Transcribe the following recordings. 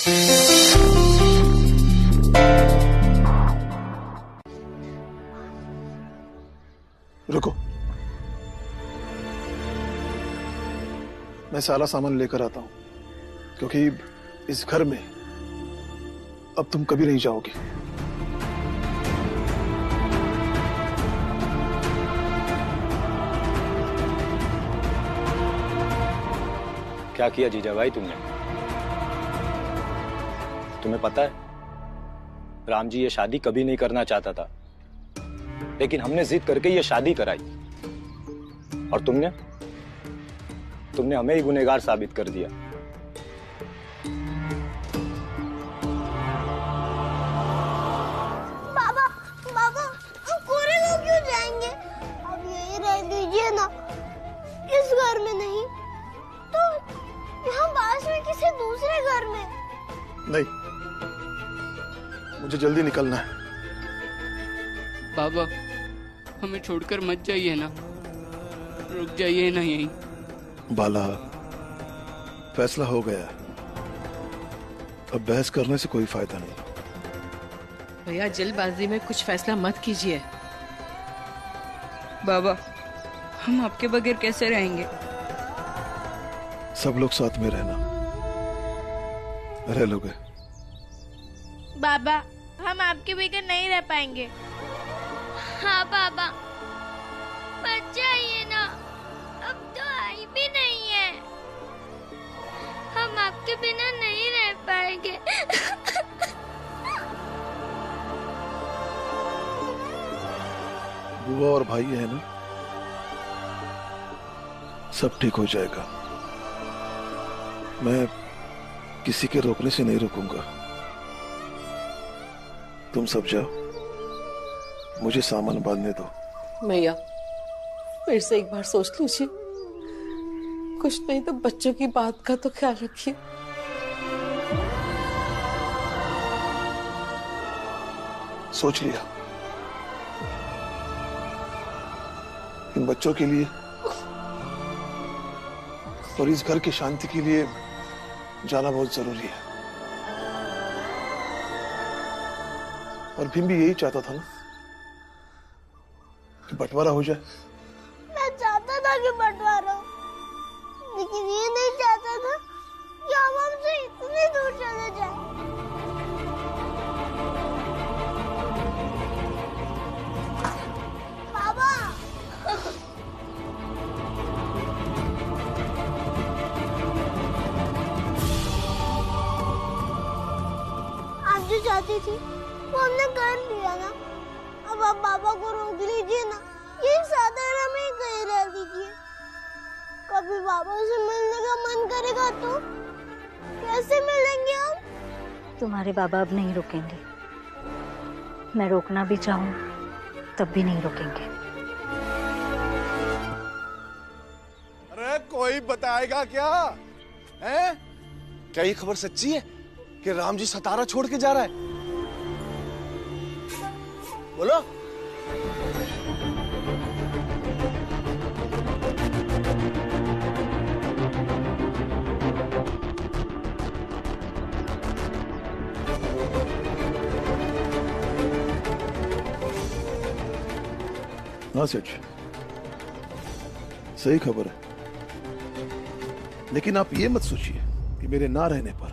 रुको, मैं सारा सामान लेकर आता हूं, क्योंकि इस घर में अब तुम कभी नहीं जाओगे। क्या किया जीजा भाई तुमने? तुम्हें पता है राम जी ये शादी कभी नहीं करना चाहता था, लेकिन हमने जिद करके ये शादी कराई और तुमने हमें ही गुनहगार साबित कर दिया। बाबा बाबा कोरे को क्यों जाएंगे? अब यही रह लीजिए ना, इस घर में नहीं तो यहाँ पास में किसी दूसरे घर में। नहीं, मुझे जल्दी निकलना है। बाबा हमें छोड़कर मत जाइए ना, रुक जाइए ना यहीं। बाला, फैसला हो गया, अब बहस करने से कोई फायदा नहीं। भैया जल्दबाजी में कुछ फैसला मत कीजिए। बाबा हम आपके बगैर कैसे रहेंगे? सब लोग साथ में रहना, रह लोगे। बाबा हम आपके बगैर नहीं रह पाएंगे। हाँ बाबा, मत जाइए ना, अब तो आई भी नहीं है, हम आपके बिना नहीं रह पाएंगे। बुआ और भाई है ना, सब ठीक हो जाएगा। मैं किसी के रोकने से नहीं रुकूंगा। तुम सब जाओ, मुझे सामान बांधने दो। भैया फिर से एक बार सोच लीजिए, कुछ नहीं तो बच्चों की बात का तो ख्याल रखिए। सोच लिया, इन बच्चों के लिए और इस घर की शांति के लिए जाना बहुत जरूरी है। और भीम भी यही चाहता था ना कि बंटवारा हो जाए। मैं चाहता था कि बंटवारा हो, लेकिन ये नहीं चाहता था कि हम हमसे इतनी दूर चले जाएं। बाबा आप जो चाहती थी वो हमने कर लिया ना, अब आप बाबा को रोक लीजिए ना, ये साधारण में कहीं रह लीजिए। कभी बाबा से मिलने का मन करेगा तो कैसे मिलेंगे हम? तुम्हारे बाबा अब नहीं रुकेंगे, मैं रोकना भी चाहूं तब भी नहीं रुकेंगे। अरे कोई बताएगा क्या है? क्या ये खबर सच्ची है कि राम जी सतारा छोड़ के जा रहा है? बोलो। हाँ सच, सही खबर है, लेकिन आप ये मत सोचिए कि मेरे ना रहने पर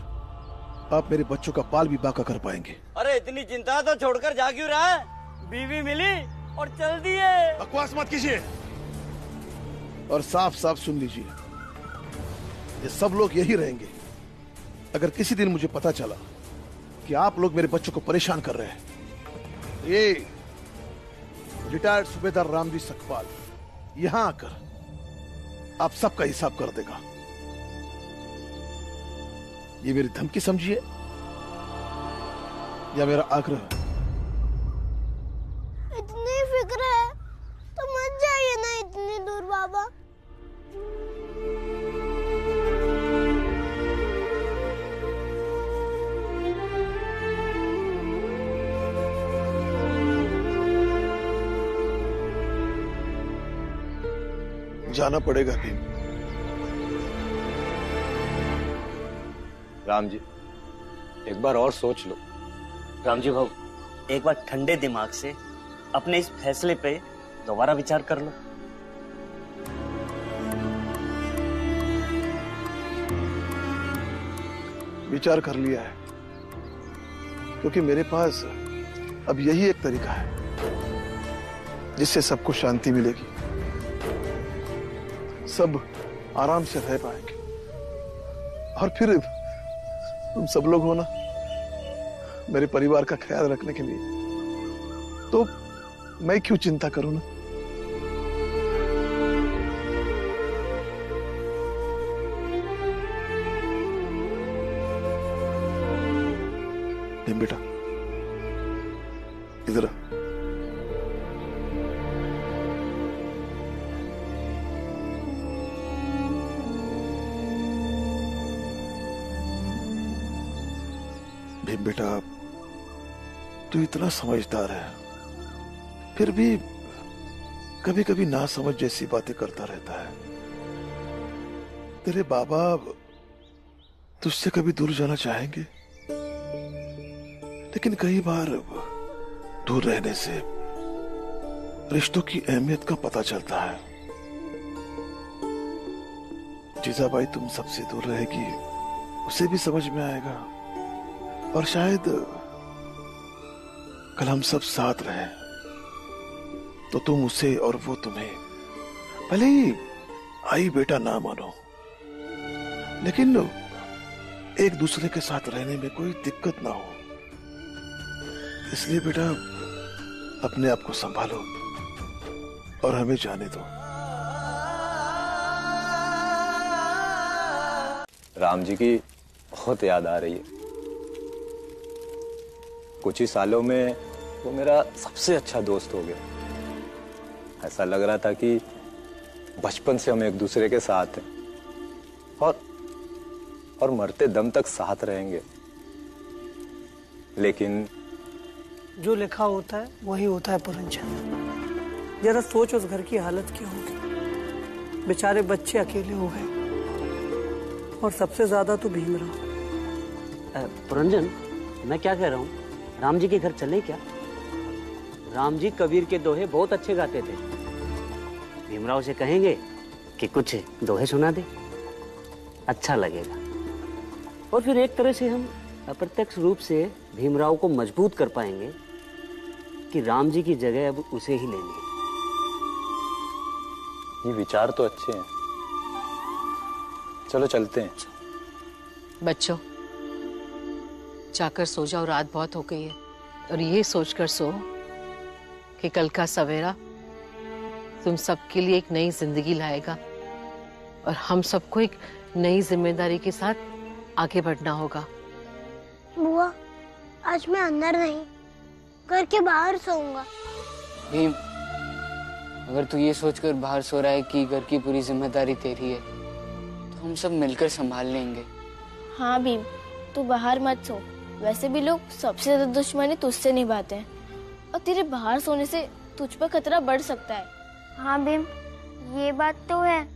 आप मेरे बच्चों का पाल भी बाका कर पाएंगे। अरे इतनी चिंता तो छोड़कर जा क्यों रहा है? बीवी मिली और चल दिए। बकवास मत कीजिए और साफ साफ सुन लीजिए, ये सब लोग यही रहेंगे। अगर किसी दिन मुझे पता चला कि आप लोग मेरे बच्चों को परेशान कर रहे हैं, ये रिटायर्ड सूबेदार रामजी सकपाल यहां आकर आप सबका हिसाब कर देगा। ये मेरी धमकी समझिए या मेरा आग्रह। इतनी फिक्र है तो मत जाइए ना इतनी दूर बाबा। जाना पड़ेगा भीम। राम जी, एक बार और सोच लो। रामजी भाऊ, एक बार ठंडे दिमाग से अपने इस फैसले पे दोबारा विचार कर लो। विचार कर लिया है, क्योंकि मेरे पास अब यही एक तरीका है जिससे सबको शांति मिलेगी, सब आराम से रह पाएंगे। और फिर तुम सब लोग हो ना मेरे परिवार का ख्याल रखने के लिए, तो मैं क्यों चिंता करूं ना। बेटा इधर आ। भीम बेटा, तू इतना समझदार है, फिर भी कभी कभी ना समझ जैसी बातें करता रहता है। तेरे बाबा तुझसे कभी दूर जाना चाहेंगे, लेकिन कई बार दूर रहने से रिश्तों की अहमियत का पता चलता है। जीजाबाई तुम सबसे दूर रहेगी, उसे भी समझ में आएगा, और शायद कल हम सब साथ रहे तो तुम उसे और वो तुम्हें भले ही आई बेटा ना मानो, लेकिन एक दूसरे के साथ रहने में कोई दिक्कत ना हो। इसलिए बेटा अपने आप को संभालो और हमें जाने दो। राम जी की बहुत याद आ रही है। कुछ ही सालों में वो मेरा सबसे अच्छा दोस्त हो गया। ऐसा लग रहा था कि बचपन से हम एक दूसरे के साथ हैं और मरते दम तक साथ रहेंगे। लेकिन जो लिखा होता है वही होता है पुरंजन। जरा सोच उस घर की हालत क्या होगी। बेचारे बच्चे अकेले हो गए, और सबसे ज्यादा तो भीमराव। पुरंजन, मैं क्या कह रहा हूँ, राम जी के घर चले क्या? राम जी कबीर के दोहे बहुत अच्छे गाते थे। भीमराव से कहेंगे कि कुछ दोहे सुना दे, अच्छा लगेगा। और फिर एक तरह से हम अप्रत्यक्ष रूप से भीमराव को मजबूत कर पाएंगे कि राम जी की जगह अब उसे ही लेनी है। ये विचार तो अच्छे हैं, चलो चलते हैं। बच्चों, जाकर सो जाओ, रात बहुत हो गई है। और ये सोचकर सो कि कल का सवेरा तुम सबके लिए एक नई जिंदगी लाएगा, और हम सबको एक नई जिम्मेदारी के साथ आगे बढ़ना होगा। बुआ, आज मैं अंदर नहीं, घर के बाहर सोऊंगा। भीम, अगर तू ये सोचकर बाहर सो रहा है कि घर की पूरी जिम्मेदारी तेरी है, तो हम सब मिलकर संभाल लेंगे। हाँ भीम, तू बाहर मत सो। वैसे भी लोग सबसे ज्यादा दुश्मनी तुझसे निभाते हैं, और तेरे बाहर सोने से तुझ पर खतरा बढ़ सकता है। हाँ भीम, ये बात तो है।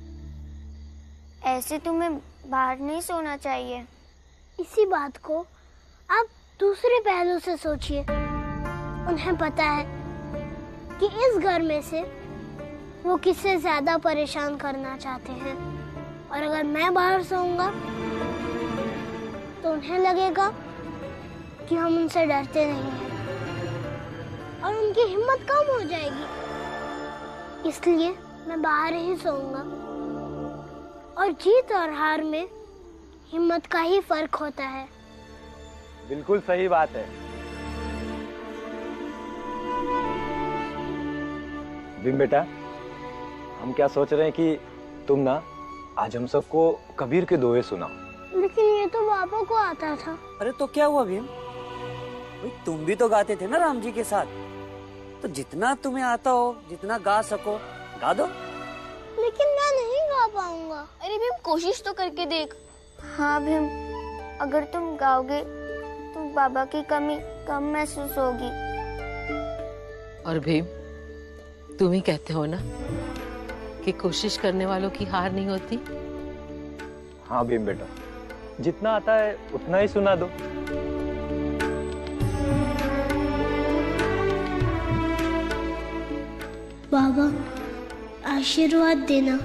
ऐसे तुम्हें बाहर नहीं सोना चाहिए। इसी बात को आप दूसरे पहलू से सोचिए। उन्हें पता है कि इस घर में से वो किससे ज्यादा परेशान करना चाहते हैं, और अगर मैं बाहर सोऊंगा तो उन्हें लगेगा कि हम उनसे डरते नहीं हैं, और उनकी हिम्मत कम हो जाएगी। इसलिए मैं बाहर ही सोऊंगा। और जीत और हार में हिम्मत का ही फर्क होता है। बिल्कुल सही बात है। भीम बेटा, हम क्या सोच रहे हैं कि तुम ना आज हम सबको कबीर के दोहे सुनाओ। लेकिन ये तो पापा को आता था। अरे तो क्या हुआ भीम, तुम भी तो गाते थे ना राम जी के साथ, तो जितना तुम्हें आता हो, जितना गा सको गा दो। लेकिन मैं नहीं गा पाऊंगा। अरे भीम, कोशिश तो करके देख। हाँ भीम, अगर तुम गाओगे तो बाबा की कमी कम महसूस होगी। और भीम, तुम ही कहते हो ना कि कोशिश करने वालों की हार नहीं होती। हाँ भीम बेटा, जितना आता है उतना ही सुना दो। बाबा आशीर्वाद देना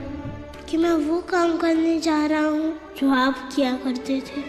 कि मैं वो काम करने जा रहा हूँ जो आप किया करते थे।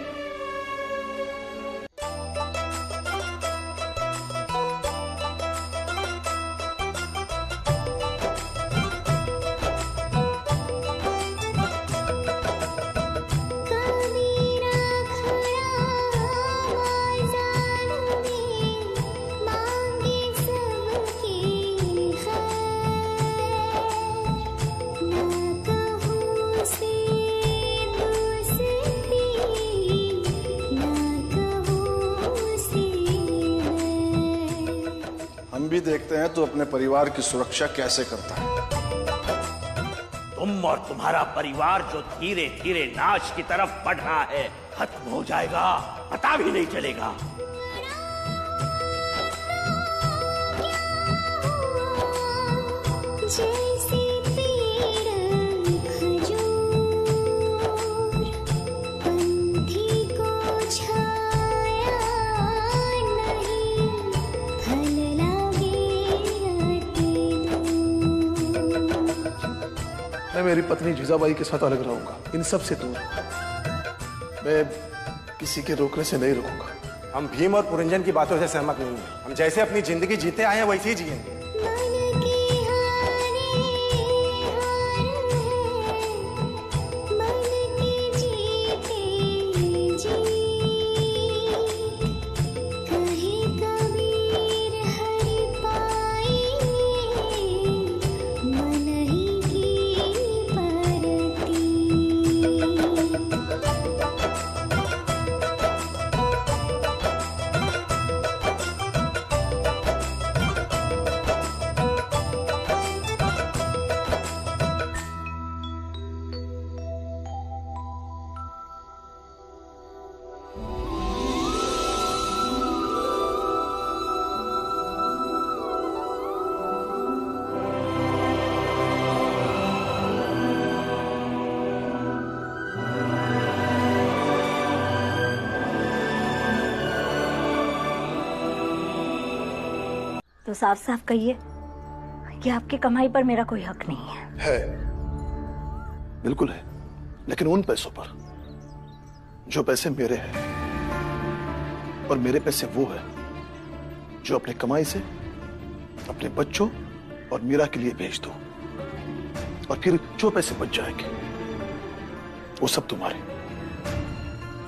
भी देखते हैं तो अपने परिवार की सुरक्षा कैसे करता है। तुम और तुम्हारा परिवार जो धीरे धीरे नाश की तरफ बढ़ रहा है, खत्म हो जाएगा, पता भी नहीं चलेगा। मैं मेरी पत्नी जीजाबाई के साथ अलग रहूंगा, इन सब से दूर। मैं किसी के रोकने से नहीं रुकूंगा। हम भीम और पुरंजन की बातों से सहमत नहीं हैं। हम जैसे अपनी जिंदगी जीते आए हैं वैसे ही जिएंगे। तो साफ साफ कहिए कि आपकी कमाई पर मेरा कोई हक नहीं है। है, बिल्कुल है, लेकिन उन पैसों पर जो पैसे मेरे हैं, और मेरे पैसे वो है जो अपने कमाई से अपने बच्चों और मीरा के लिए भेज दो, और फिर जो पैसे बच जाएंगे वो सब तुम्हारे।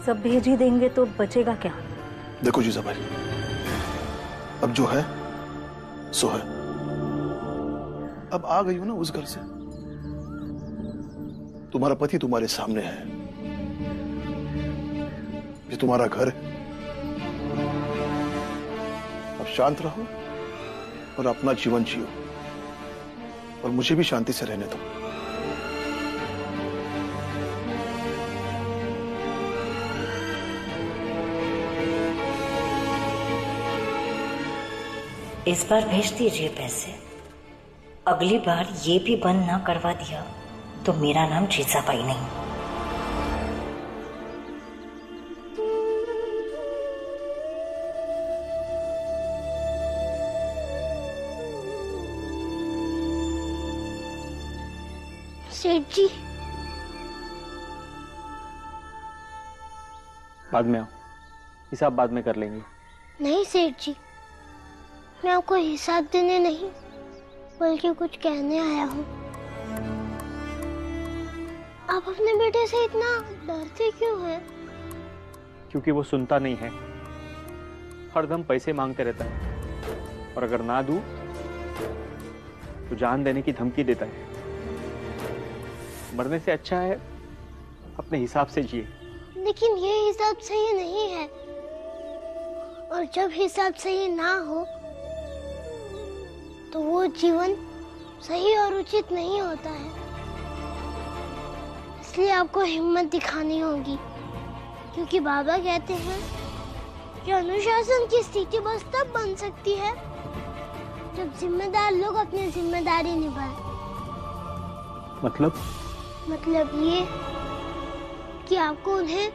सब भेज ही देंगे तो बचेगा क्या? देखो जीजाबाई, अब जो है सो है। अब आ गई हो ना उस घर से, तुम्हारा पति तुम्हारे सामने है, ये तुम्हारा घर है। अब शांत रहो और अपना जीवन जियो, और मुझे भी शांति से रहने दो। इस बार भेज दीजिए पैसे। अगली बार ये भी बंद ना करवा दिया तो मेरा नाम जीजाबाई नहीं। सेठ जी, बाद में आओ, हिसाब बाद में कर लेंगे। नहीं सेठ जी, मैं आपको हिसाब देने नहीं बल्कि कुछ कहने आया हूँ। आप अपने बेटे से इतना डरते क्यों हैं? क्योंकि वो सुनता नहीं है, हरदम पैसे मांगते रहता है, और अगर ना दूं तो जान देने की धमकी देता है। मरने से अच्छा है अपने हिसाब से जिए। लेकिन ये हिसाब सही नहीं है, और जब हिसाब सही ना हो तो वो जीवन सही और उचित नहीं होता है। इसलिए आपको हिम्मत दिखानी होगी, क्योंकि बाबा कहते हैं कि अनुशासन की स्थिति बस तब बन सकती है जब जिम्मेदार लोग अपनी जिम्मेदारी निभाएं। मतलब ये कि आपको उन्हें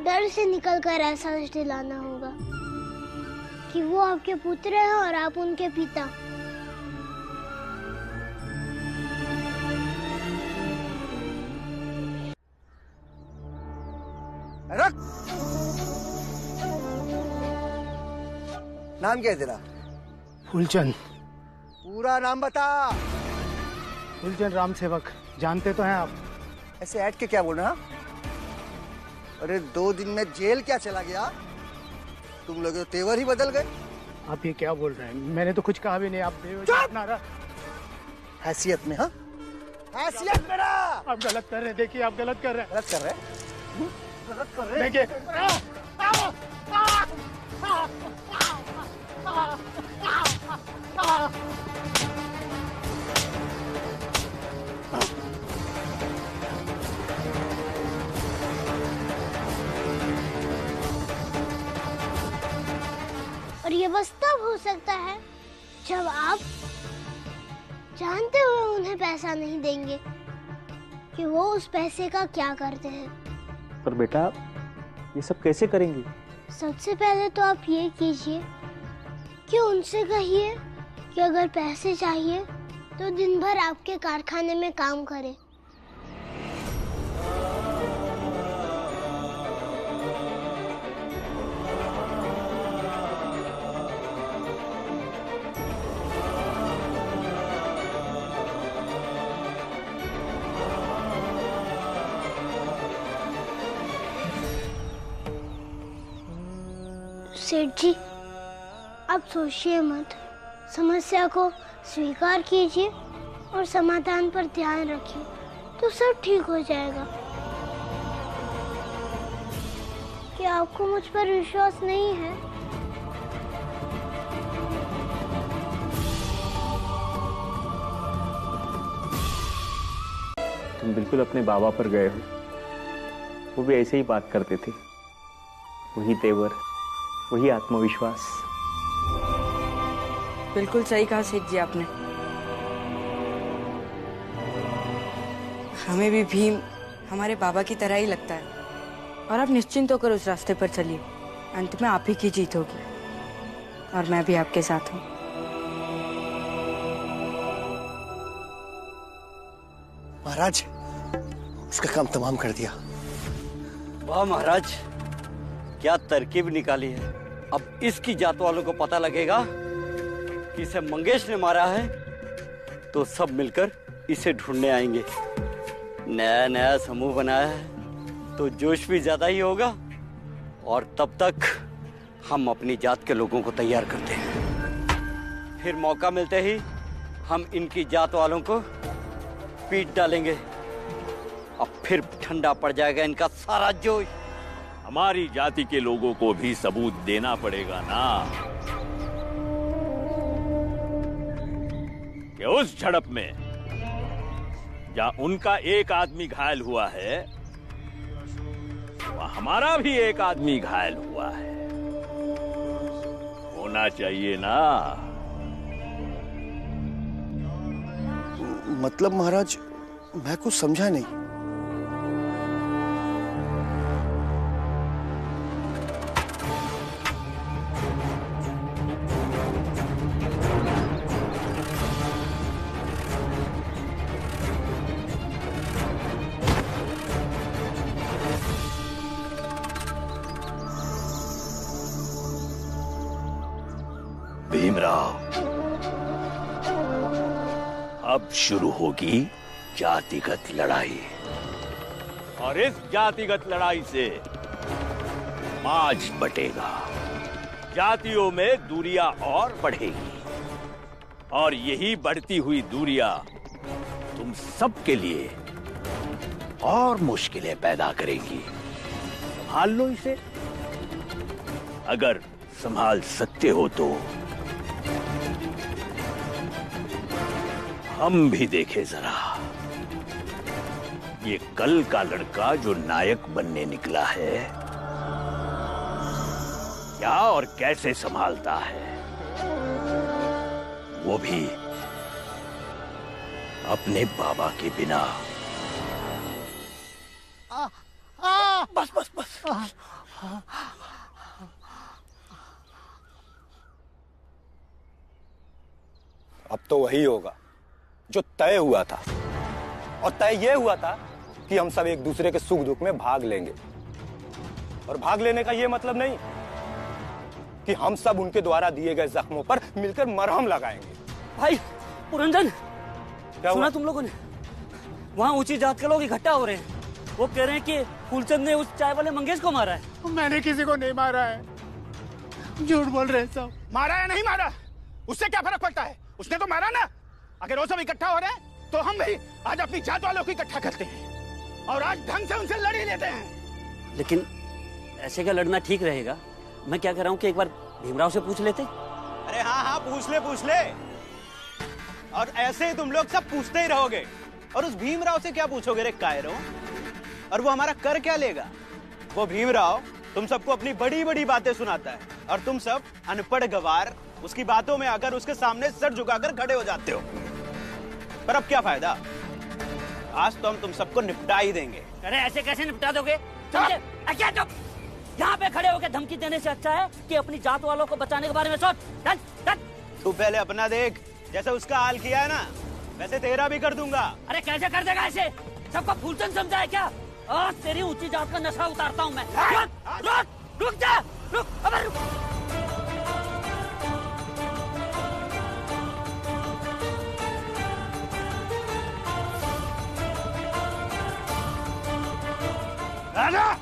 डर से निकलकर एहसास दिलाना होगा कि वो आपके पुत्र हैं और आप उनके पिता। नाम क्या है तेरा? फूलचंद। पूरा नाम बता। फूलचंद राम सेवक, जानते तो हैं आप। ऐसे ऐड के क्या बोल रहा? अरे 2 दिन में जेल क्या चला गया? तुम लोग तो तेवर ही बदल गए। आप ये क्या बोल रहे हैं? मैंने तो कुछ कहा भी नहीं। आप हैसियत में, हाँ हैसियत में ना। आप गलत कर रहे हैं। देखिए आप गलत कर रहे हैं। गलत कर रहे हैं? गलत कर रहे हैं? देखिए और ये बस तब हो सकता है जब आप जानते हुए उन्हें पैसा नहीं देंगे कि वो उस पैसे का क्या करते हैं। पर बेटा ये सब कैसे करेंगे? सबसे पहले तो आप ये कीजिए कि उनसे कहिए कि अगर पैसे चाहिए तो दिन भर आपके कारखाने में काम करे। सेठ जी, आप सोचिए मत, समस्या को स्वीकार कीजिए और समाधान पर ध्यान रखिए तो सब ठीक हो जाएगा। क्या आपको मुझ पर विश्वास नहीं है? तुम बिल्कुल अपने बाबा पर गए हो। वो भी ऐसे ही बात करते थे। वही तेवर, वही आत्मविश्वास। बिल्कुल सही कहा सेठ जी आपने। हमें भी भीम हमारे बाबा की तरह ही लगता है। और आप निश्चिंत होकर उस रास्ते पर चलिए, अंत में आप ही की जीत होगी और मैं भी आपके साथ हूँ। महाराज, उसका काम तमाम कर दिया। वाह महाराज, क्या तरकीब निकाली है। अब इसकी जात वालों को पता लगेगा कि इसे मंगेश ने मारा है तो सब मिलकर इसे ढूंढने आएंगे। नया नया समूह बनाया है तो जोश भी ज्यादा ही होगा। और तब तक हम अपनी जात के लोगों को तैयार करते हैं। फिर मौका मिलते ही हम इनकी जात वालों को पीट डालेंगे। अब फिर ठंडा पड़ जाएगा इनका सारा जोश। हमारी जाति के लोगों को भी सबूत देना पड़ेगा ना कि उस झड़प में जहां उनका एक आदमी घायल हुआ है वहां हमारा भी एक आदमी घायल हुआ है। होना चाहिए ना। मतलब महाराज, मैं कुछ समझा नहीं। भीमराव, अब शुरू होगी जातिगत लड़ाई और इस जातिगत लड़ाई से समाज बटेगा। जातियों में दूरियां और बढ़ेगी और यही बढ़ती हुई दूरियां तुम सबके लिए और मुश्किलें पैदा करेंगी। संभाल लो इसे। अगर संभाल सकते हो तो हम भी देखे जरा ये कल का लड़का जो नायक बनने निकला है क्या और कैसे संभालता है, वो भी अपने बाबा के बिना। बस बस बस। अब तो वही होगा जो तय हुआ था। और तय यह हुआ था कि हम सब एक दूसरे के सुख दुख में भाग लेंगे। और भाग लेने का यह मतलब नहीं कि हम सब उनके द्वारा दिए गए जख्मों पर मिलकर मरहम लगाएंगे। भाई पुरंजन, क्या सुना हुआ? तुम लोगों ने? वहाँ ऊंची जात के लोग इकट्ठा हो रहे हैं। वो कह रहे हैं कि फूलचंद ने उस चाय वाले मंगेश को मारा है। मैंने किसी को नहीं मारा है, झूठ बोल रहे सब। मारा या नहीं मारा उससे क्या फर्क पड़ता है? उसने तो मारा ना। अगर वो सब इकट्ठा हो रहे हैं तो हम भी आज अपनी जात वालों को इकट्ठा करते हैं और आज ढंग से उनसे लड़ ही लेते हैं। लेकिन ऐसे क्या लड़ना ठीक रहेगा? मैं क्या कह रहा हूँ कि एक बार भीमराव से पूछ लेते। अरे हाँ हाँ, पूछ ले। और ऐसे ही तुम लोग सब पूछते ही रहोगे। और उस भीमराव से क्या पूछोगे रे कायरों? और वो हमारा कर क्या लेगा? वो भीमराव तुम सबको अपनी बड़ी बड़ी बातें सुनाता है और तुम सब अनपढ़ गवार उसकी बातों में आकर उसके सामने सर झुकाकर खड़े हो जाते हो। पर अब क्या फायदा? आज तो हम तुम सबको निपटा ही देंगे। अरे ऐसे कैसे निपटा दोगे? क्या चुप? यहाँ पे खड़े होकर धमकी देने से अच्छा है कि अपनी जात वालों को बचाने के बारे में सोच। तू पहले अपना देख, जैसे उसका हाल किया है ना वैसे तेरा भी कर दूंगा। अरे कैसे कर देगा ऐसे? सबको फूलचंद समझा है क्या? आज तेरी ऊंची जात का नशा उतारता हूँ मैं। रुक जा, रुक, अबे रुक। राजा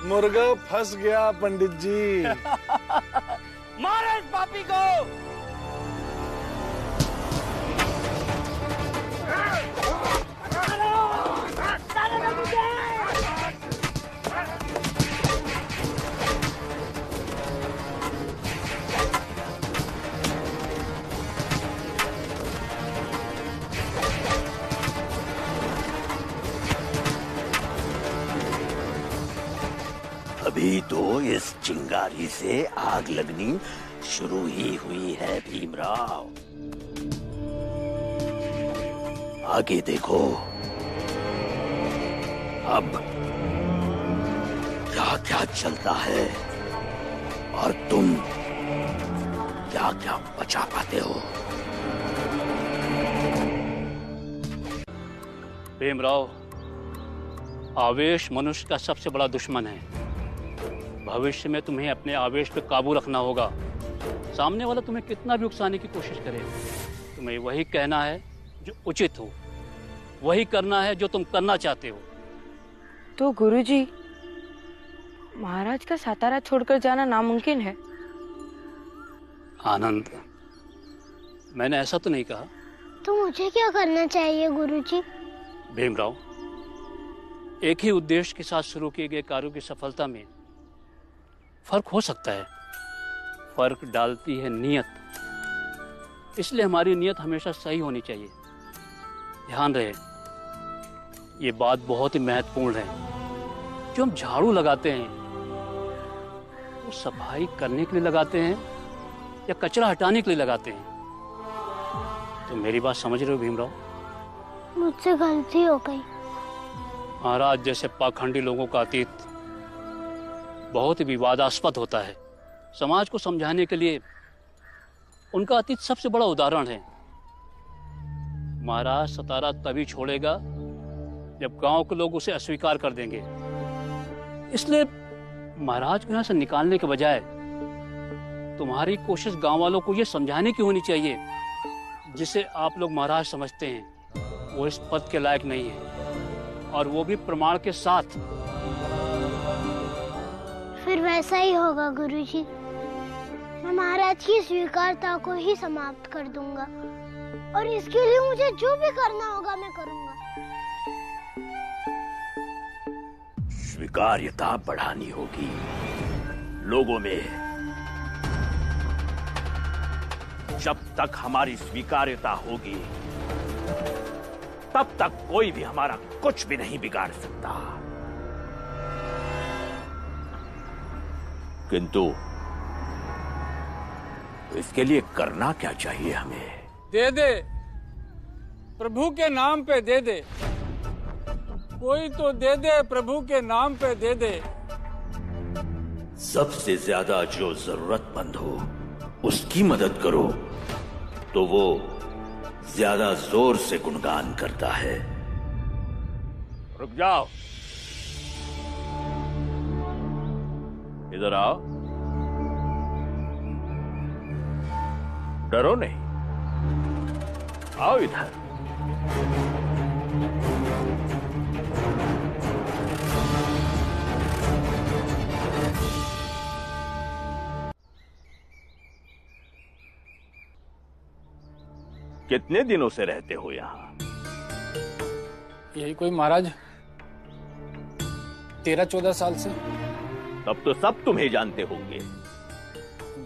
मुर्गा फंस गया पंडित जी। मारो इस पापी को। अभी तो इस चिंगारी से आग लगनी शुरू ही हुई है भीमराव। आगे देखो अब क्या क्या चलता है और तुम क्या क्या बचा पाते हो। भीमराव, आवेश मनुष्य का सबसे बड़ा दुश्मन है। भविष्य में तुम्हें अपने आवेश पे काबू रखना होगा। सामने वाला तुम्हें कितना भी उकसाने की कोशिश करे, तुम्हें वही कहना है जो उचित हो, वही करना है जो तुम करना चाहते हो। तो गुरुजी, महाराज का सातारा छोड़कर जाना नामुमकिन है? आनंद, मैंने ऐसा तो नहीं कहा। तो मुझे क्या करना चाहिए गुरुजी? भीमराव, एक ही उद्देश्य के साथ शुरू किए गए कार्यों की सफलता में फर्क हो सकता है। फर्क डालती है नियत। इसलिए हमारी नियत हमेशा सही होनी चाहिए। ध्यान रहे, ये बात बहुत ही महत्वपूर्ण है। जो हम झाड़ू लगाते हैं वो सफाई करने के लिए लगाते हैं या कचरा हटाने के लिए लगाते हैं? तो मेरी बात समझ रहे हो भीमराव? मुझसे गलती हो गई। महाराज जैसे पाखंडी लोगों का अतीत बहुत ही विवादास्पद होता है। समाज को समझाने के लिए उनका अतीत सबसे बड़ा उदाहरण है। महाराज सतारा तभी छोड़ेगा जब गांव के लोग उसे अस्वीकार कर देंगे। इसलिए महाराज को यहां से निकालने के बजाय तुम्हारी कोशिश गांव वालों को यह समझाने की होनी चाहिए जिसे आप लोग महाराज समझते हैं वो इस पद के लायक नहीं है, और वो भी प्रमाण के साथ। फिर वैसा ही होगा गुरुजी। मैं महाराज की स्वीकारता को ही समाप्त कर दूंगा और इसके लिए मुझे जो भी करना होगा मैं करूंगा। स्वीकार्यता बढ़ानी होगी लोगों में। जब तक हमारी स्वीकार्यता होगी तब तक कोई भी हमारा कुछ भी नहीं बिगाड़ सकता। किंतु इसके लिए करना क्या चाहिए हमें? दे दे, प्रभु के नाम पे दे दे। कोई तो दे दे, प्रभु के नाम पे दे दे। सबसे ज्यादा जो जरूरतमंद हो उसकी मदद करो तो वो ज्यादा जोर से गुणगान करता है। रुक जाओ, इधर आओ। डरो नहीं, आओ इधर। कितने दिनों से रहते हो यहाँ? यही कोई महाराज 13-14 साल से। तब तो सब तुम्हें जानते होंगे।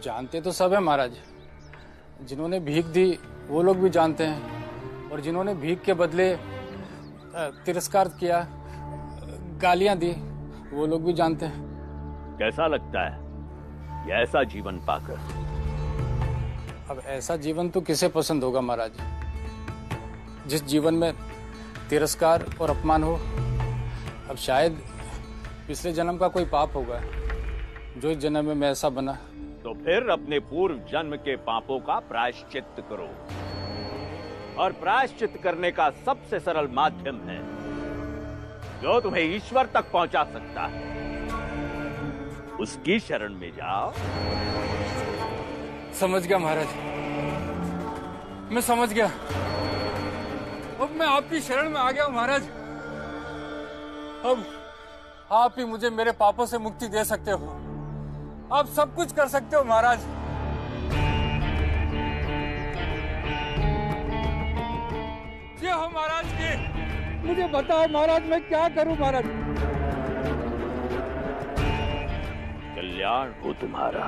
जानते तो सब है महाराज। जिन्होंने भीख दी वो लोग भी जानते हैं, और जिन्होंने भीख के बदले तिरस्कार किया, गालियां दी, वो लोग भी जानते हैं। कैसा लगता है ये ऐसा जीवन पाकर? अब ऐसा जीवन तो किसे पसंद होगा महाराज, जिस जीवन में तिरस्कार और अपमान हो। अब शायद पिछले जन्म का कोई पाप होगा जो इस जन्म में मैं ऐसा बना। तो फिर अपने पूर्व जन्म के पापों का प्रायश्चित करो, और प्रायश्चित करने का सबसे सरल माध्यम है जो तुम्हें ईश्वर तक पहुंचा सकता है। उसकी शरण में जाओ। समझ गया महाराज, मैं समझ गया। अब मैं आपकी शरण में आ गया हूं महाराज। अब आप ही मुझे मेरे पापों से मुक्ति दे सकते हो। आप सब कुछ कर सकते हो महाराज। ये हो महाराज की, मुझे बताओ महाराज मैं क्या करूं महाराज? कल्याण हो तुम्हारा।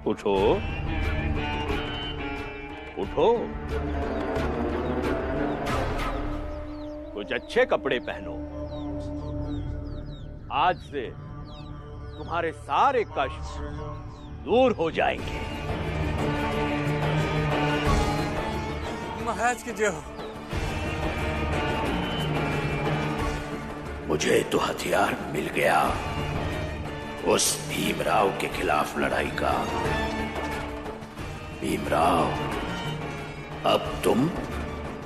उठो उठो, कुछ अच्छे कपड़े पहनो। आज से तुम्हारे सारे कष्ट दूर हो जाएंगे। महाराज की जय हो। मुझे तो हथियार मिल गया उस भीमराव के खिलाफ लड़ाई का। भीमराव, अब तुम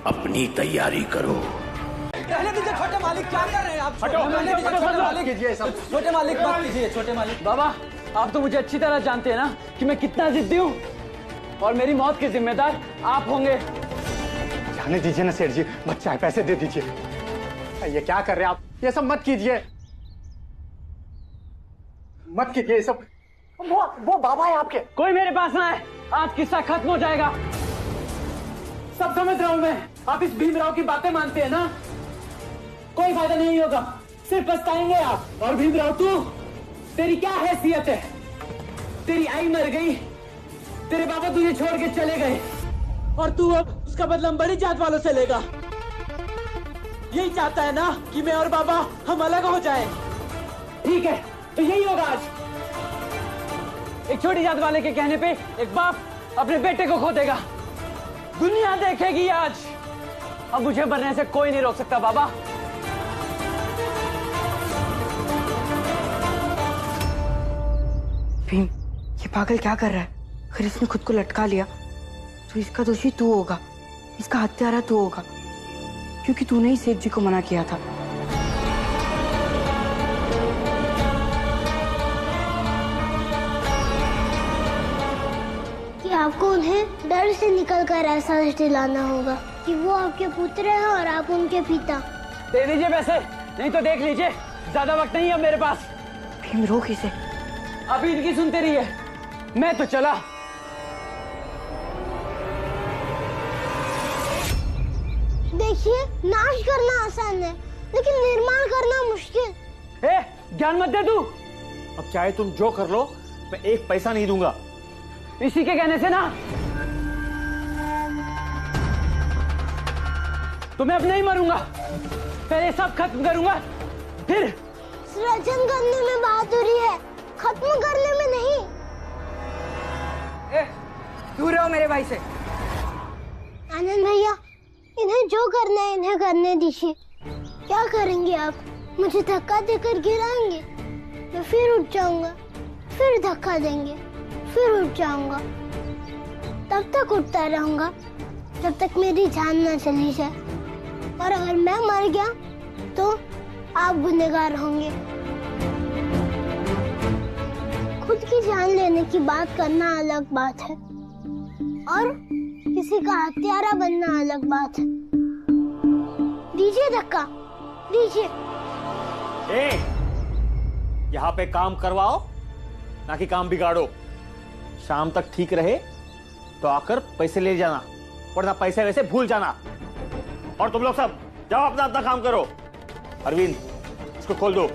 अपनी तैयारी करो। कहने दीजिए छोटे मालिक, क्या कर रहे हैं आप? कहने दीजिए छोटे मालिक, कीजिए सब। छोटे मालिक बात कीजिए। छोटे मालिक। बाबा, आप तो मुझे अच्छी तरह जानते हैं ना कि मैं कितना जिद्दी हूँ, और मेरी मौत के जिम्मेदार आप होंगे। जाने दीजिए ना सेठ जी, बच्चा है, पैसे दे दीजिए। ये क्या कर रहे हैं आप? ये सब मत कीजिए, मत कीजिए ये सब। वो बाबा है आपके। कोई मेरे पास ना है, आज किस्सा खत्म हो जाएगा। सब समझ रहा हूं मैं, आप इस भीमराव की बातें मानते हैं ना। कोई फायदा नहीं होगा, सिर्फ पछताएंगे आप। और भीमराव तू, तेरी क्या हैसियत है? तेरी आई मर गई, तेरे बाबा तुझे छोड़ के चले गए, और तू अब उसका बदला बड़ी जात वालों से लेगा। यही चाहता है ना कि मैं और बाबा हम अलग हो जाएं। ठीक है, तो यही होगा आज। एक छोटी जात वाले के कहने पे एक बाप अपने बेटे को खो देगा। दुनिया देखेगी आज। अब मुझे मरने से कोई नहीं रोक सकता बाबा। भीम, ये पागल क्या कर रहा है? अगर इसने खुद को लटका लिया तो इसका दोषी तू होगा, इसका हत्यारा तू होगा, क्योंकि तूने ही सेठ जी को मना किया था। कि आपको उन्हें डर से निकलकर ऐसा दिलाना होगा कि वो आपके पुत्र हैं और आप उनके पिता। दे दीजिए पैसे, नहीं तो देख लीजिए, ज्यादा वक्त नहीं है मेरे पास। भीम, रोक इसे। अभी इनकी सुनते रहिए, मैं तो चला। देखिए, नाश करना आसान है लेकिन निर्माण करना मुश्किल। ज्ञान मत दे तू। अब चाहे तुम जो कर लो, मैं एक पैसा नहीं दूंगा। इसी के कहने से ना तो मैं अब नहीं मरूंगा, पहले सब खत्म करूंगा, फिर सृजन करने में बहादुरी है, खत्म करने में नहीं। दूर रहो मेरे भाई से। आनंद भैया, इन्हें जो करना है इन्हें करने दीजिए। क्या करेंगे आप? मुझे धक्का देकर गिराएंगे? मैं फिर उठ जाऊंगा, फिर धक्का देंगे, फिर उठ जाऊंगा। तब तक उठता रहूंगा जब तक मेरी जान न चली जाए। और अगर मैं मर गया तो आप गुनहगार होंगे। खुद की जान लेने की बात करना अलग बात है और किसी का हत्यारा बनना अलग बात है। दीजिए धक्का, दीजिए। यहाँ पे काम करवाओ, ना कि काम बिगाड़ो। शाम तक ठीक रहे तो आकर पैसे ले जाना, वरना पैसे वैसे भूल जाना। और तुम लोग सब जाओ अपना अपना काम करो। अरविंद, इसको खोल दो।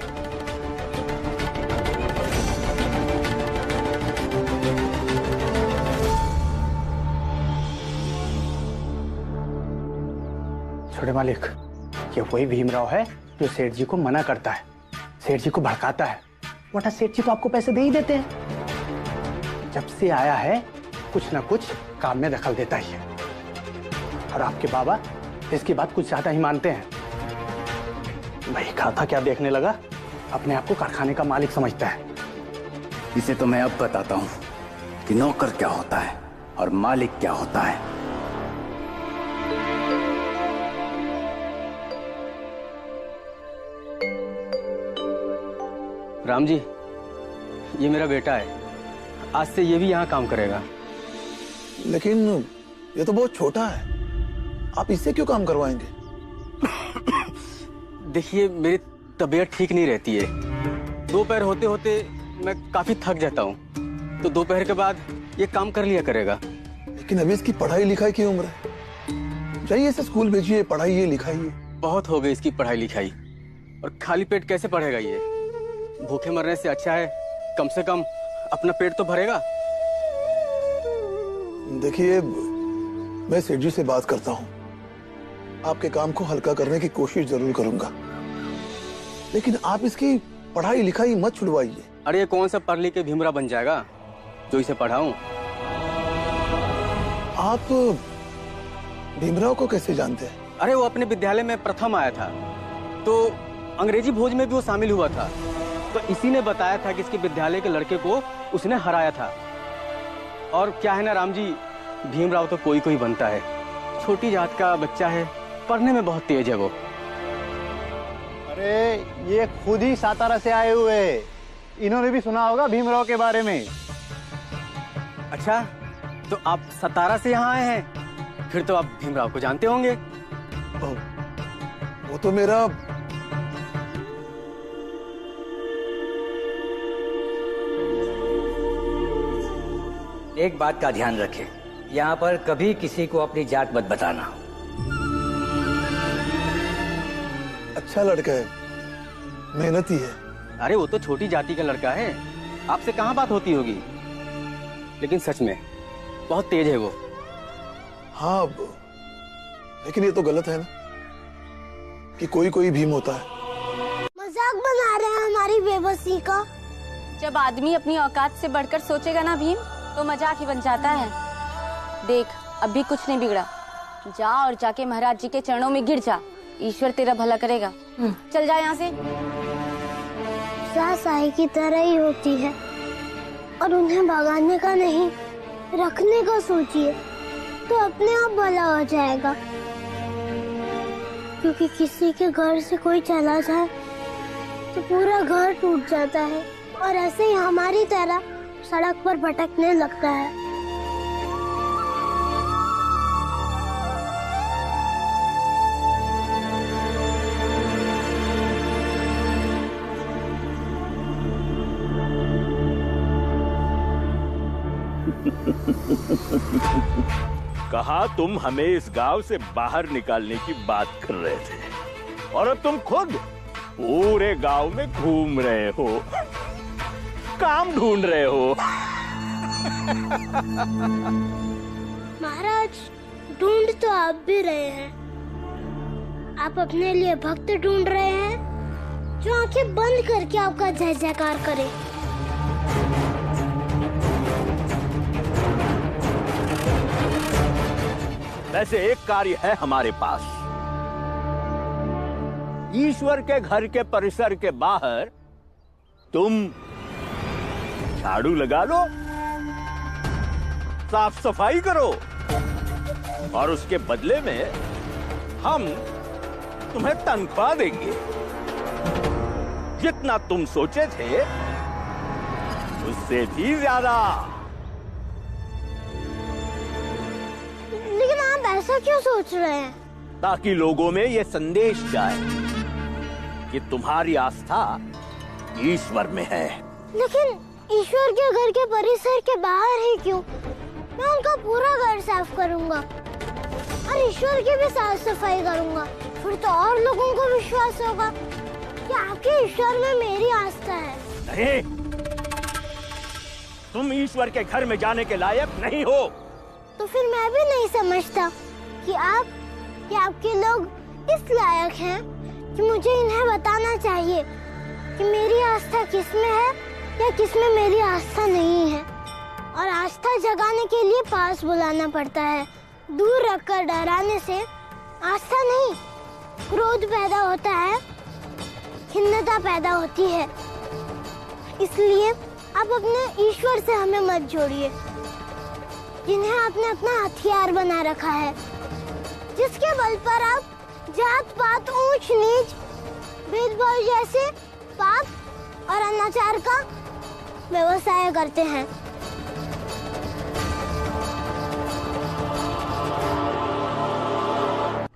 छोटे मालिक, ये वही भीमराव है जो सेठ जी को मना करता है, सेठ जी को भड़काता है, वरना सेठ जी तो आपको पैसे दे ही देते हैं। जब से आया है कुछ ना कुछ काम में दखल देता ही है। और आपके बाबा इसकी बात कुछ ज्यादा ही मानते हैं। वही कहा था क्या देखने लगा, अपने आप को कारखाने का मालिक समझता है। इसे तो मैं अब बताता हूं कि नौकर क्या होता है और मालिक क्या होता है। राम जी, ये मेरा बेटा है, आज से ये भी यहाँ काम करेगा। लेकिन ये तो बहुत छोटा है, आप इससे क्यों काम करवाएंगे? देखिए, मेरी तबीयत ठीक नहीं रहती है। दोपहर होते होते मैं काफी थक जाता हूँ, तो दोपहर के बाद ये काम कर लिया करेगा। लेकिन अभी इसकी पढ़ाई लिखाई की उम्र है, चाहिए इसे स्कूल भेजिए, पढ़ाइए लिखाइए। बहुत हो गई इसकी पढ़ाई लिखाई, और खाली पेट कैसे पढ़ेगा ये? भूखे मरने से अच्छा है कम से कम अपना पेट तो भरेगा। देखिए, मैं सेठ जी से बात करता हूँ, आपके काम को हल्का करने की कोशिश जरूर करूंगा, लेकिन आप इसकी पढ़ाई लिखाई मत छुड़वाइए। अरे ये कौन सा पढ़ लिख के भीमराव बन जाएगा जो इसे पढ़ाऊं? आप भीमराव को कैसे जानते हैं? अरे वो अपने विद्यालय में प्रथम आया था, तो अंग्रेजी भोज में भी वो शामिल हुआ था, तो इसी ने बताया था कि इसके विद्यालय के लड़के को उसने हराया था। और क्या है ना राम जी, भीमराव तो कोई कोई बनता है, छोटी जात का बच्चा है, पढ़ने में बहुत तेज है वो। अरे ये खुद ही सातारा से आए हुए, इन्होंने भी सुना होगा भीमराव के बारे में। अच्छा, तो आप सतारा से यहाँ आए हैं, फिर तो आप भीमराव को जानते होंगे। वो तो मेरा एक बात का ध्यान रखें, यहाँ पर कभी किसी को अपनी जात मत बताना। अच्छा लड़का है, मेहनती है। अरे वो तो छोटी जाति का लड़का है, आपसे कहाँ बात होती होगी, लेकिन सच में बहुत तेज है वो। हाँ, लेकिन ये तो गलत है ना कि कोई कोई भीम होता है। मजाक बना रहे हैं हमारी बेबसी का। जब आदमी अपनी औकात से बढ़कर सोचेगा ना भीम, तो मजाक ही बन जाता है। देख, अभी कुछ नहीं बिगड़ा, जा और जाके महाराज जी के चरणों में गिर जा, ईश्वर तेरा भला करेगा। चल जा यहाँ से। सास आई की तरह ही होती है, और उन्हें भगाने का नहीं, रखने का सोचिए तो अपने आप भला हो जाएगा। क्योंकि किसी के घर से कोई चला जाए तो पूरा घर टूट जाता है, और ऐसे ही हमारी तरह सड़क पर भटकने लगता है। कहा तुम हमें इस गांव से बाहर निकालने की बात कर रहे थे, और अब तुम खुद पूरे गांव में घूम रहे हो, काम ढूंढ रहे हो। महाराज, ढूंढ तो आप भी रहे हैं। आप अपने लिए भक्त ढूंढ रहे हैं जो आंखें बंद करके आपका जय जयकार करे। वैसे एक कार्य है हमारे पास। ईश्वर के घर के परिसर के बाहर तुम झाड़ू लगा लो, साफ सफाई करो, और उसके बदले में हम तुम्हें तनख्वाह देंगे। जितना तुम सोचे थे उससे भी ज्यादा। लेकिन आप ऐसा क्यों सोच रहे हैं? ताकि लोगों में यह संदेश जाए कि तुम्हारी आस्था ईश्वर में है। लेकिन ईश्वर के घर के परिसर के बाहर ही क्यों? मैं उनका पूरा घर साफ करूंगा और ईश्वर की भी साफ सफाई करूंगा। फिर तो और लोगों को विश्वास होगा कि आपके ईश्वर में मेरी आस्था है। नहीं, तुम ईश्वर के घर में जाने के लायक नहीं हो। तो फिर मैं भी नहीं समझता कि आपके लोग इस लायक हैं कि मुझे इन्हें बताना चाहिए कि मेरी आस्था किसमें है या किसमें मेरी आस्था नहीं है। और आस्था जगाने के लिए पास बुलाना पड़ता है। दूर रखकर डराने से आस्था नहीं, क्रोध पैदा होता है, खिन्नता पैदा होती है। इसलिए आप अपने ईश्वर से हमें मत जोड़िए, जिन्हें आपने अपना हथियार बना रखा है, जिसके बल पर आप जात पात, ऊंच नीच, भेदभाव जैसे पाप और अनाचार का व्यवसाय करते हैं।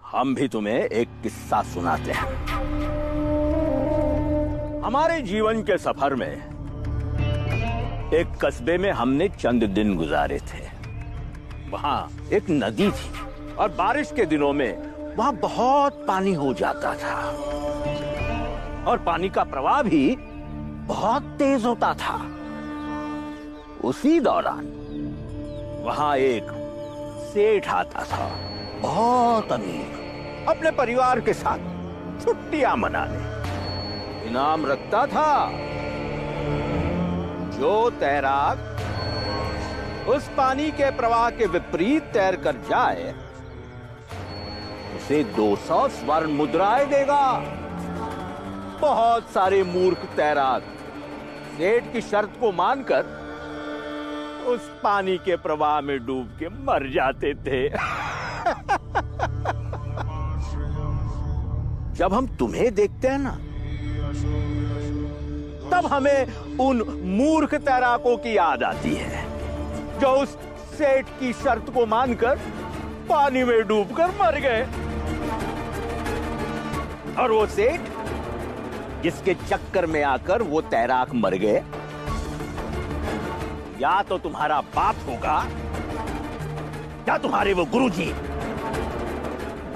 हम भी तुम्हें एक किस्सा सुनाते हैं। हमारे जीवन के सफर में एक कस्बे में हमने चंद दिन गुजारे थे। वहां एक नदी थी और बारिश के दिनों में वहां बहुत पानी हो जाता था और पानी का प्रवाह भी बहुत तेज होता था। उसी दौरान वहां एक सेठ आता था, बहुत अमीर, अपने परिवार के साथ छुट्टियां मनाने। इनाम रखता था जो तैराक उस पानी के प्रवाह के विपरीत तैर कर जाए उसे 200 स्वर्ण मुद्राएं देगा। बहुत सारे मूर्ख तैराक सेठ की शर्त को मानकर उस पानी के प्रवाह में डूब के मर जाते थे। जब हम तुम्हें देखते हैं ना, तब हमें उन मूर्ख तैराकों की याद आती है जो उस सेठ की शर्त को मानकर पानी में डूबकर मर गए। और वो सेठ जिसके चक्कर में आकर वो तैराक मर गए, या तो तुम्हारा बाप होगा या तुम्हारे वो गुरुजी,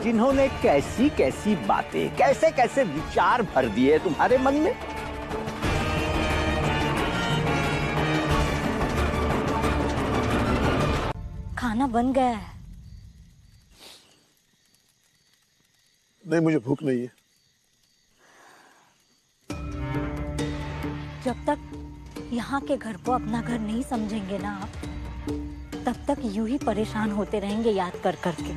जिन्होंने कैसी कैसी बातें, कैसे कैसे विचार भर दिए तुम्हारे मन में। खाना बन गया है। नहीं, मुझे भूख नहीं है। जब तक यहाँ के घर को अपना घर नहीं समझेंगे ना आप, तब तक यूं ही परेशान होते रहेंगे याद कर करके।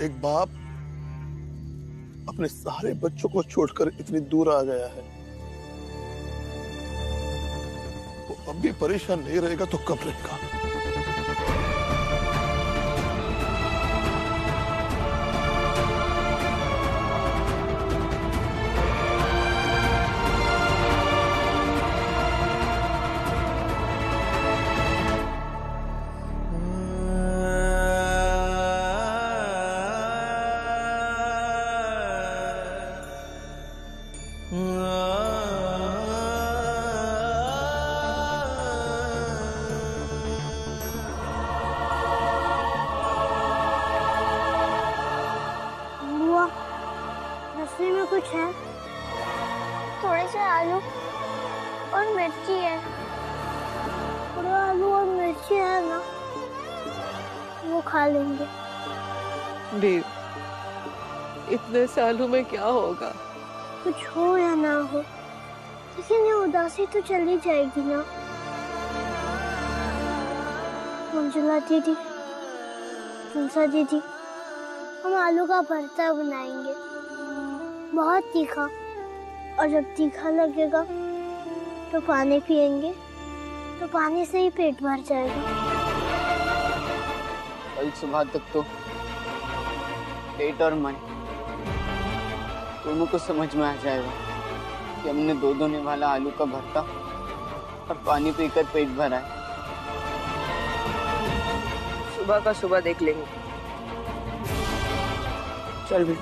एक बाप अपने सारे बच्चों को छोड़कर इतनी दूर आ गया है, वो अब भी परेशान नहीं रहेगा तो कब रहेगा? रसोई में कुछ है? थोड़े से आलू और मिर्ची है। थोड़ा आलू और मिर्ची है ना, वो खा लेंगे। देव, इतने सालों में क्या होगा? कुछ हो या ना हो, लेकिन ये उदासी तो चली जाएगी ना। मंजुला दीदी, तुलसा दीदी, हम आलू का भरता बनाएंगे, बहुत तीखा, और जब तीखा लगेगा तो पानी पिएंगे, तो पानी से ही पेट भर जाएगा। कल सुबह तक तो पेट और मन दोनों को समझ में आ जाएगा कि हमने 2 निवाला आलू का भरता और पानी पीकर पेट भरा है। सुबह का सुबह देख लेंगे। चल भी।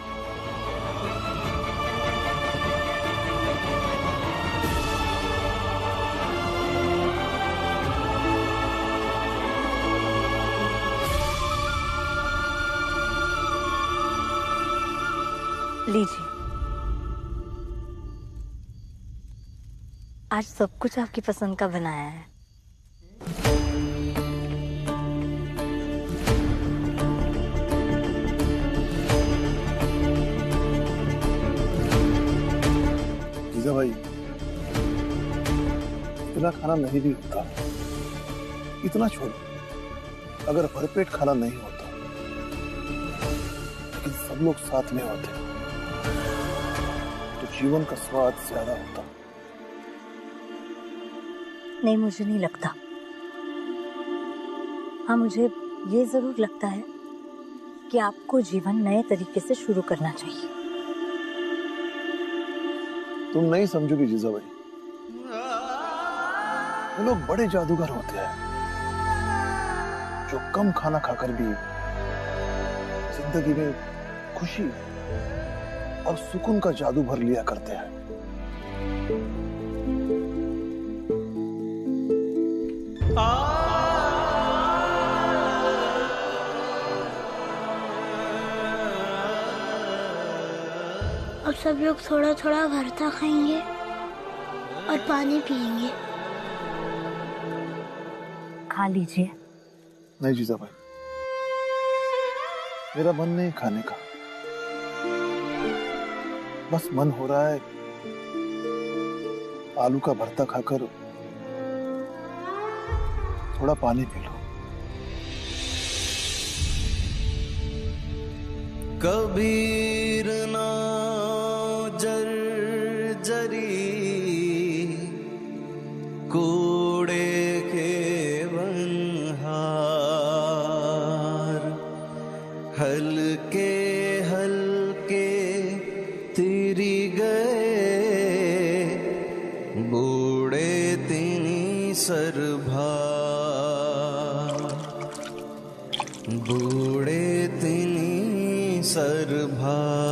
लीजिए, आज सब कुछ आपकी पसंद का बनाया है। जीजा भाई, इतना खाना नहीं भी होता, इतना छोड़ो, अगर भरपेट खाना नहीं होता, लेकिन सब लोग साथ में होते तो जीवन का स्वाद ज्यादा होता। नहीं, मुझे नहीं लगता। हाँ, मुझे ये जरूर लगता है कि आपको जीवन नए तरीके से शुरू करना चाहिए। तुम नहीं समझोगे जीजा भाई, वो लोग बड़े जादूगर होते हैं जो कम खाना खाकर भी जिंदगी में खुशी और सुकून का जादू भर लिया करते हैं। अब सब लोग थोड़ा थोड़ा भरता खाएंगे और पानी पिएंगे। खा लीजिए। नहीं जीजा भाई, मेरा मन नहीं खाने का, बस मन हो रहा है आलू का भरता खाकर थोड़ा पानी पी लो। कबीर ना जरी कूड़े के बनहार, हल्के हल्के तिरी गए बूढ़े तिनी सरभार, बूढ़े तिनी सरभार।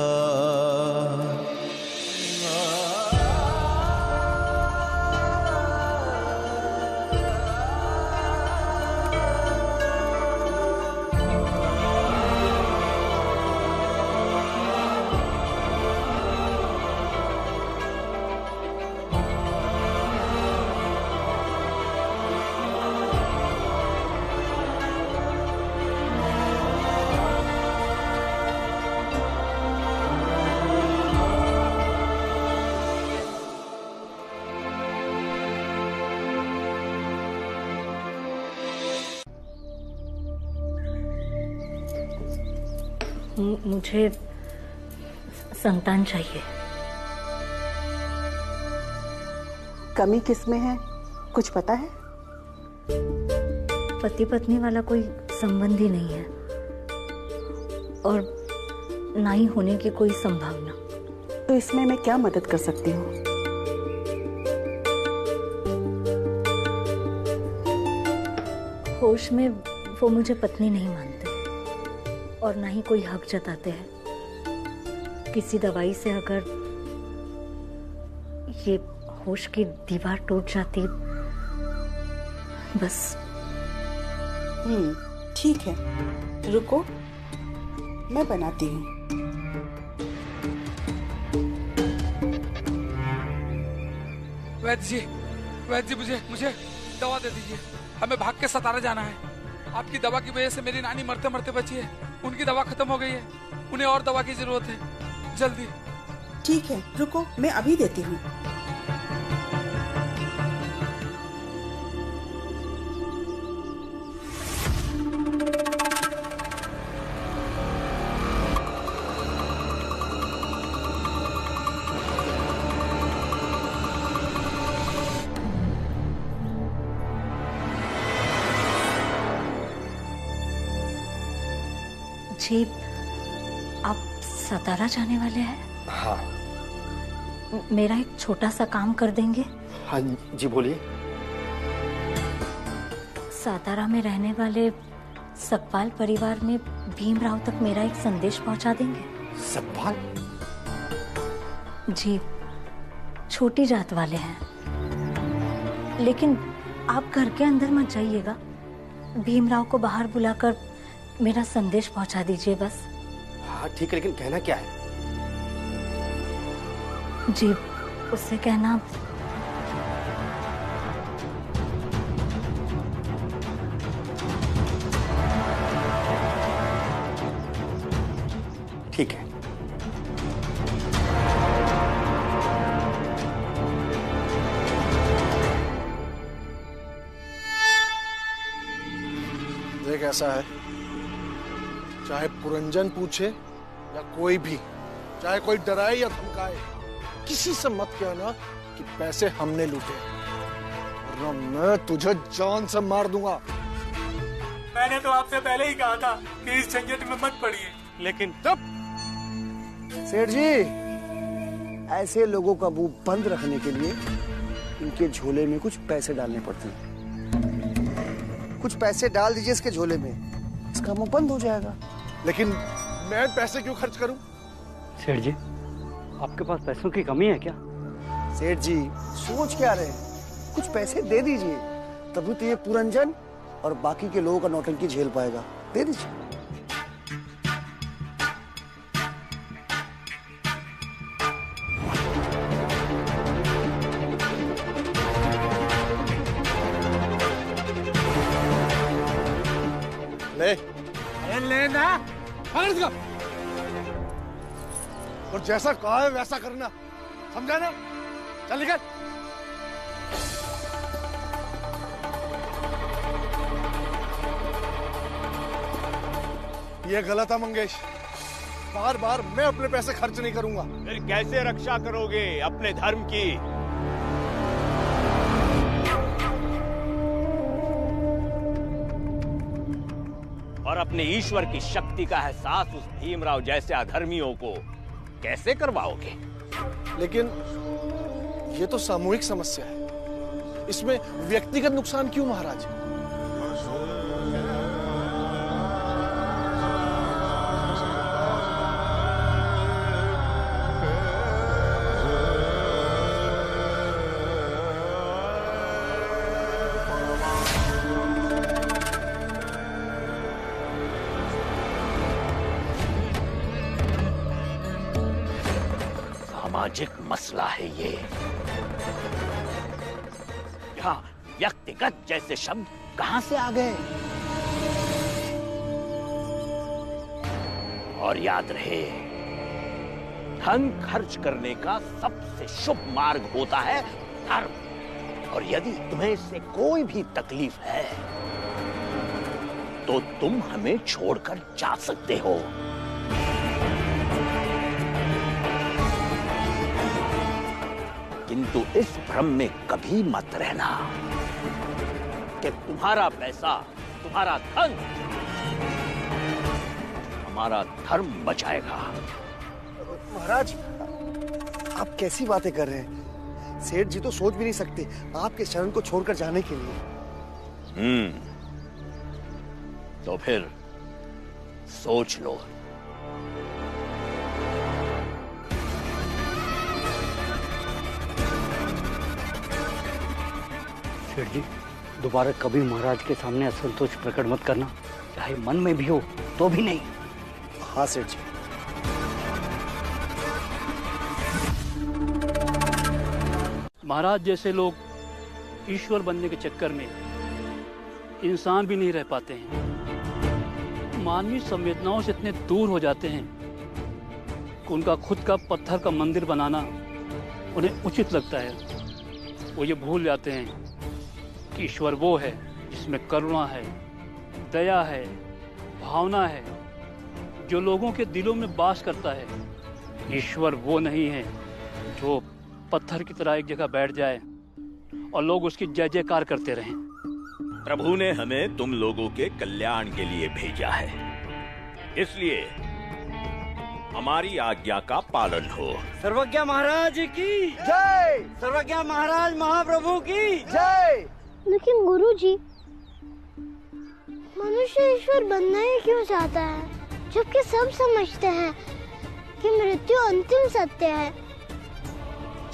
मुझे संतान चाहिए। कमी किस में है, कुछ पता है? पति पत्नी वाला कोई संबंध ही नहीं है और ना ही होने की कोई संभावना। तो इसमें मैं क्या मदद कर सकती हूँ? होश में वो मुझे पत्नी नहीं मानते और ना ही कोई हक जताते हैं। किसी दवाई से अगर ये होश की दीवार टूट जाती, बस। ठीक है, रुको, मैं बनाती हूँ। वैद्य जी, मुझे दवा दे दीजिए। हमें भाग के सतारा जाना है। आपकी दवा की वजह से मेरी नानी मरते मरते बची है। उनकी दवा खत्म हो गई है, उन्हें और दवा की जरूरत है, जल्दी। ठीक है, रुको, मैं अभी देती हूँ। जी, आप सतारा जाने वाले हैं? हाँ। मेरा एक छोटा सा काम कर देंगे? हाँ जी, बोलिए। सातारा में रहने वाले सकपाल परिवार में भीमराव तक मेरा एक संदेश पहुंचा देंगे? सकपाल? जी, छोटी जात वाले हैं, लेकिन आप घर के अंदर मत जाइएगा। भीमराव को बाहर बुलाकर मेरा संदेश पहुंचा दीजिए बस। हाँ ठीक है, लेकिन कहना क्या है? जी, उससे कहना ठीक है। देख, ऐसा है, चाहे पुरंजन पूछे या कोई भी, चाहे कोई डराए या धमकाए, किसी से मत कहना कि पैसे हमने लूटे, वरना मैं तुझे जान से मार दूंगा। मैंने तो आपसे पहले ही कहा था कि इस झंझट में मत पड़िए, लेकिन तब सेठ जी, ऐसे लोगों का मुंह बंद रखने के लिए इनके झोले में कुछ पैसे डालने पड़ते हैं। कुछ पैसे डाल दीजिए इसके झोले में, इसका मुंह बंद हो जाएगा। लेकिन मैं पैसे क्यों खर्च करूं? सेठ जी, आपके पास पैसों की कमी है क्या? सेठ जी, सोच क्या रहे हैं? कुछ पैसे दे दीजिए, तभी तो ये पुरंजन और बाकी के लोगों का नौटंकी झेल पाएगा। दे दीजिए। लेना और जैसा कहा है वैसा करना, समझा ना? चल निकल। ये गलत है मंगेश, बार बार मैं अपने पैसे खर्च नहीं करूंगा। फिर कैसे रक्षा करोगे अपने धर्म की? और अपने ईश्वर की शक्ति का एहसास उस भीमराव जैसे अधर्मियों को कैसे करवाओगे? लेकिन ये तो सामूहिक समस्या है, इसमें व्यक्तिगत नुकसान क्यों महाराज? सामाजिक मसला है ये। यहाँ व्यक्तिगत जैसे शब्द कहां से आ गए? और याद रहे, धन खर्च करने का सबसे शुभ मार्ग होता है धर्म। और यदि तुम्हें इससे कोई भी तकलीफ है तो तुम हमें छोड़कर जा सकते हो। किंतु इस भ्रम में कभी मत रहना कि तुम्हारा पैसा, तुम्हारा धन हमारा धर्म बचाएगा। महाराज, आप कैसी बातें कर रहे हैं? सेठ जी तो सोच भी नहीं सकते आपके शरण को छोड़कर जाने के लिए। तो फिर सोच लो। सेठ जी, दोबारा कभी महाराज के सामने असंतोष प्रकट मत करना, चाहे मन में भी हो तो भी नहीं। हाँ सेठ जी। महाराज जैसे लोग ईश्वर बनने के चक्कर में इंसान भी नहीं रह पाते हैं। मानवीय संवेदनाओं से इतने दूर हो जाते हैं कि उनका खुद का पत्थर का मंदिर बनाना उन्हें उचित लगता है। वो ये भूल जाते हैं कि ईश्वर वो है जिसमें करुणा है, दया है, भावना है, जो लोगों के दिलों में वास करता है। ईश्वर वो नहीं है जो पत्थर की तरह एक जगह बैठ जाए और लोग उसकी जय जयकार करते रहें। प्रभु ने हमें तुम लोगों के कल्याण के लिए भेजा है। इसलिए हमारी आज्ञा का पालन हो। सर्वज्ञ महाराज की जय। सर्वज्ञ महाराज महाप्रभु की जय। लेकिन गुरुजी, मनुष्य ईश्वर बनना ही क्यों चाहता है, जबकि सब समझते हैं कि मृत्यु अंतिम सत्य है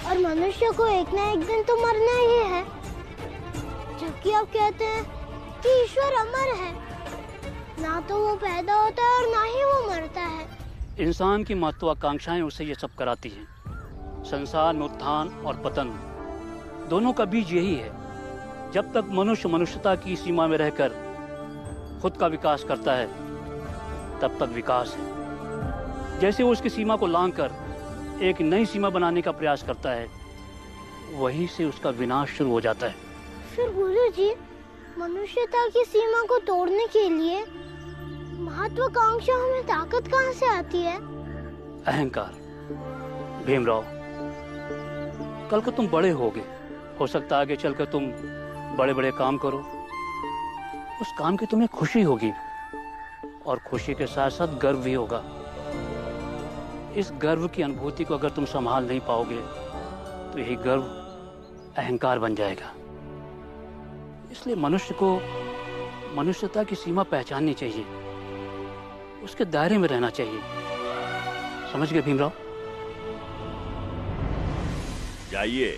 और मनुष्य को एक ना एक दिन तो मरना ही है, जबकि आप कहते हैं कि ईश्वर अमर है, ना तो वो पैदा होता है और ना ही वो मरता है। इंसान की महत्वाकांक्षाएं उसे ये सब कराती हैं। संसार में उत्थान और पतन दोनों का बीज यही है। जब तक मनुष्य मनुष्यता की सीमा में रहकर खुद का विकास करता है, तब तक विकास है। जैसे वो उसकी सीमा को लांघकर एक नई सीमा बनाने का प्रयास करता है, वहीं से उसका विनाश शुरू हो जाता है। फिर गुरुजी, मनुष्यता की सीमा को तोड़ने के लिए महत्वाकांक्षा हमें ताकत कहाँ से आती है? अहंकार। भीमराव, कल को तुम बड़े होगे, हो सकता है आगे चलकर तुम बड़े बड़े काम करो। उस काम की तुम्हें खुशी होगी और खुशी के साथ साथ गर्व भी होगा। इस गर्व की अनुभूति को अगर तुम संभाल नहीं पाओगे तो यही गर्व अहंकार बन जाएगा। इसलिए मनुष्य को मनुष्यता की सीमा पहचाननी चाहिए, उसके दायरे में रहना चाहिए। समझ गए भीमराव? जाइए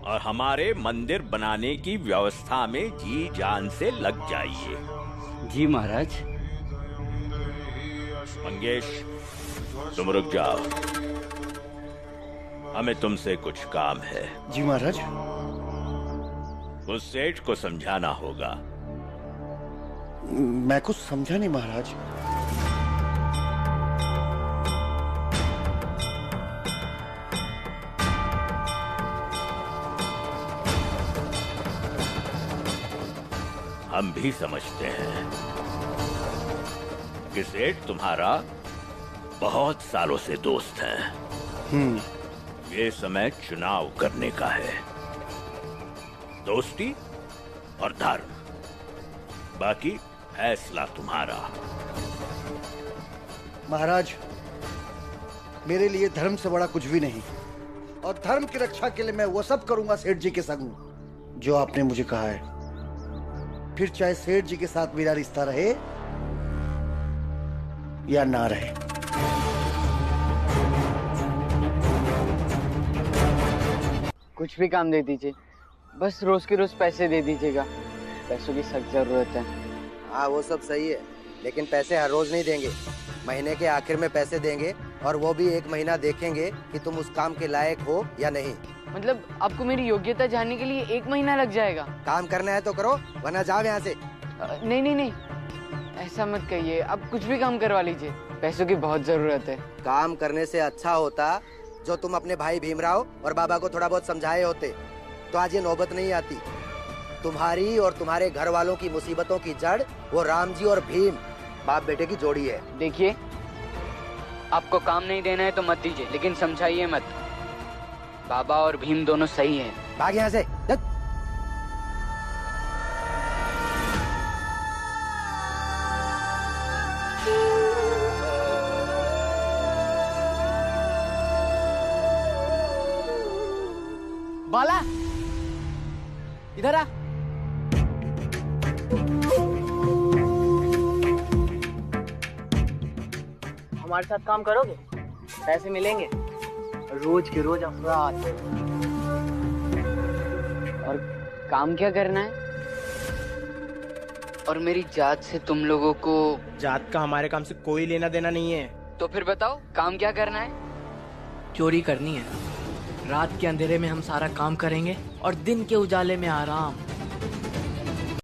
और हमारे मंदिर बनाने की व्यवस्था में जी जान से लग जाइए। जी महाराज। मंगेश, तुम रुक जाओ, हमें तुमसे कुछ काम है। जी महाराज। उस सेठ को समझाना होगा। मैं कुछ समझा नहीं महाराज। हम भी समझते हैं कि सेठ तुम्हारा बहुत सालों से दोस्त है। ये समय चुनाव करने का है, दोस्ती और धर्म। बाकी फैसला तुम्हारा। महाराज, मेरे लिए धर्म से बड़ा कुछ भी नहीं, और धर्म की रक्षा के लिए मैं वो सब करूंगा सेठ जी के संग जो आपने मुझे कहा है। फिर चाहे सेठ जी के साथ मेरा रिश्ता रहे या ना रहे। कुछ भी काम दे दीजिए, बस रोज के रोज पैसे दे दीजिएगा। पैसों की सख्त जरूरत है। हाँ वो सब सही है, लेकिन पैसे हर रोज नहीं देंगे, महीने के आखिर में पैसे देंगे, और वो भी 1 महीना देखेंगे कि तुम उस काम के लायक हो या नहीं। मतलब आपको मेरी योग्यता जानने के लिए 1 महीना लग जाएगा? काम करना है तो करो, वरना जाओ यहाँ से। नहीं नहीं नहीं, ऐसा मत कहिए, आप कुछ भी काम करवा लीजिए, पैसों की बहुत जरूरत है। काम करने से अच्छा होता जो तुम अपने भाई भीमराव और बाबा को थोड़ा बहुत समझाए होते, तो आज ये नौबत नहीं आती। तुम्हारी और तुम्हारे घर वालों की मुसीबतों की जड़ वो राम जी और भीम, बाप बेटे की जोड़ी है। देखिए, आपको काम नहीं देना है तो मत दीजिए, लेकिन समझाइए मत। बाबा और भीम दोनों सही हैं। भाग यहाँ से। बाला, इधर आ। हमारे साथ काम करोगे? पैसे मिलेंगे रोज के रोज अफराद। और काम क्या करना है? और मेरी जात से तुम लोगों को? जात का हमारे काम से कोई लेना देना नहीं है। तो फिर बताओ, काम क्या करना है? चोरी करनी है। रात के अंधेरे में हम सारा काम करेंगे और दिन के उजाले में आराम।